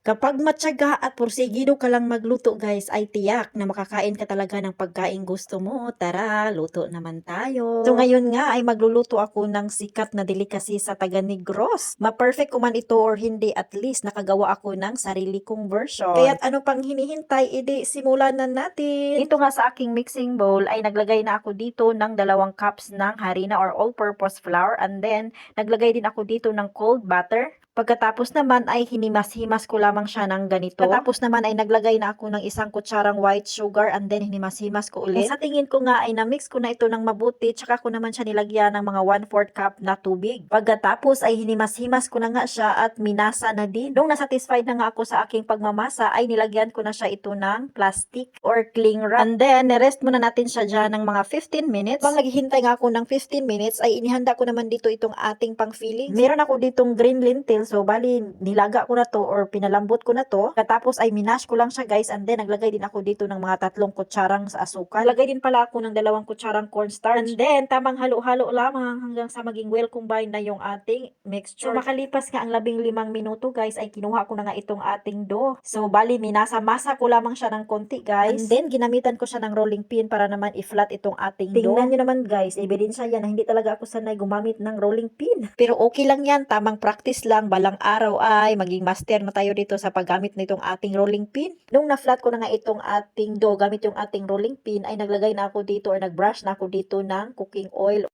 Kapag matyaga at porsigido ka lang magluto guys, ay tiyak na makakain ka talaga ng pagkain gusto mo. Tara, luto naman tayo. So ngayon nga ay magluluto ako ng sikat na delicacy sa taga Negros. Ma-perfect ko man ito or hindi, at least nakagawa ako ng sarili kong version. Kaya't ano pang hinihintay, edi simulan na natin. Dito nga sa aking mixing bowl ay naglagay na ako dito ng 2 cups ng harina or all-purpose flour, and then naglagay din ako dito ng cold butter. Pagkatapos naman ay hinimas-himas ko lamang siya ng ganito. Pagkatapos naman ay naglagay na ako ng 1 kutsarang white sugar, and then hinimas-himas ko ulit. Sa tingin ko nga ay na-mix ko na ito ng mabuti, tsaka ko naman siya nilagyan ng mga 1/4 cup na tubig. Pagkatapos ay hinimas-himas ko na nga siya at minasa na din. Nung nasatisfied na nga ako sa aking pagmamasa, ay nilagyan ko na siya ito ng plastic or cling wrap. And then, nirest muna natin siya dyan ng mga 15 minutes. Pag naghihintay nga ako ng 15 minutes, ay inihanda ko naman dito itong ating pang filling. Meron ako ditong green lentil. So, bali, nilaga ko na to or pinalambot ko na to. Katapos ay minash ko lang siya guys, and then naglagay din ako dito ng mga 3 kutsarang sa asukal. Naglagay din pala ako ng 2 kutsarang cornstarch. And then, tamang halo-halo lamang hanggang sa maging well combined na yung ating mixture. So, makalipas nga ang 15 minuto guys, ay kinuha ko na nga itong ating dough. So, bali, minasa-masa ko lamang siya ng konti guys. And then, ginamitan ko siya ng rolling pin para naman i-flat itong ating dough. Tingnan nyo naman guys, ebidensya yan na hindi talaga ako sanay gumamit ng rolling pin. Pero okay lang yan, tamang practice lang. Balang araw ay maging master na tayo dito sa paggamit nitong ating rolling pin. Nung na-flat ko na nga itong ating dough gamit yung ating rolling pin, ay naglagay na ako dito or nag-brush na ako dito ng cooking oil.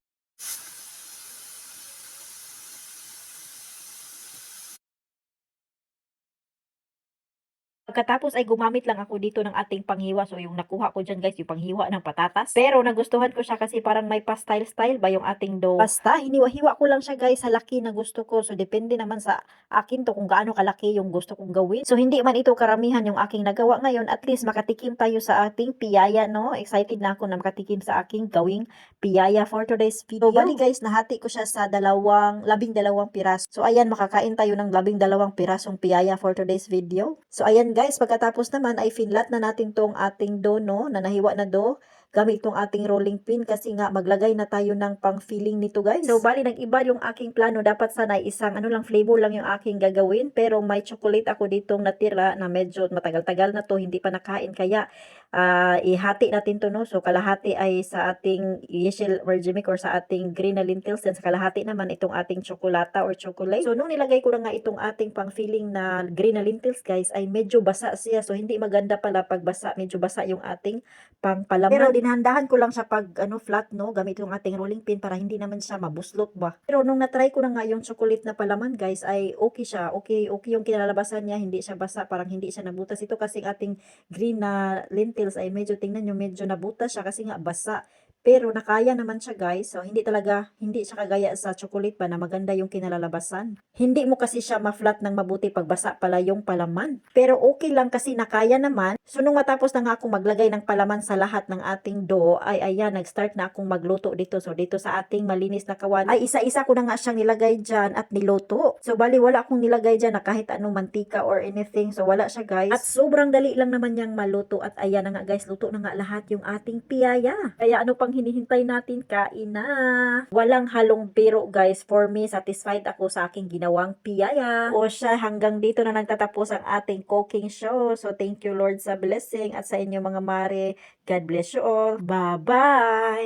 Pagkatapos ay gumamit lang ako dito ng ating panghiwa. So, yung nakuha ko dyan guys, yung panghiwa ng patatas. Pero nagustuhan ko siya kasi parang may pa-style-style ba yung ating dough. Basta, hiniwa-hiwa ko lang siya guys sa laki na gusto ko. So, depende naman sa akin to kung gaano kalaki yung gusto kong gawin. So, hindi man ito karamihan yung aking nagawa ngayon. At least makatikim tayo sa ating piyaya, no? Excited na ako na makatikim sa aking gawing piyaya for today's video. So, bali guys, nahati ko siya sa 12 piraso. So, ayan, makakain tayo ng 12 pirasong piyaya for today's video. So, ayan guys, pagkatapos naman ay finlat na natin tong ating dough, no, na nahiwa na dough gamit tong ating rolling pin kasi nga maglagay na tayo ng pang filling nito guys. So bali nag-iba yung aking plano, dapat sana isang ano lang flavor lang yung aking gagawin, pero may chocolate ako ditong natira na medyo matagal-tagal na to, hindi pa nakain, kaya ihati natin to, no. So kalahati ay sa ating yellow vergemic or sa ating green na lentils, and sa kalahati naman itong ating chocolata or chocolate. So nung nilagay ko na nga itong ating pang filling na green na lentils guys, ay medyo basa siya. So hindi maganda pala pag basa, medyo basa yung ating pang palaman. Pero dinhandahan ko lang siya pag flat, no, gamit yung ating rolling pin para hindi naman siya mabuslot ba. Pero nung na-try ko na nga yung chocolate na palaman guys, ay okay siya. Okay yung kinalabasan niya, hindi siya basa, parang hindi siya nabutas. Ito kasi ating green na lentils ay medyo, tingnan nyo, medyo nabutas siya kasi nga basa. Pero nakaya naman siya guys. So hindi siya kagaya sa chocolate pa na maganda yung kinalalabasan. Hindi mo kasi siya ma-flat ng mabuti pag basa pala yung palaman. Pero okay lang kasi nakaya naman. So nung matapos na nga akong maglagay ng palaman sa lahat ng ating dough, ay ayan, nag-start na akong magluto dito. So dito sa ating malinis na kawali, ay isa-isa ko na nga siyang nilagay dyan at niluto. So bali wala akong nilagay dyan na kahit anong mantika or anything. So wala siya guys. At sobrang dali lang naman niyang maluto. At ayan na nga guys, luto na nga lahat yung ating piyaya. Kaya ano pang hinihintay natin, kain na. Walang halong biro guys, for me satisfied ako sa aking ginawang piyaya. O siya, hanggang dito na nagtatapos ang ating cooking show. So thank you Lord sa blessing, at sa inyo mga mare, God bless you all. Bye bye.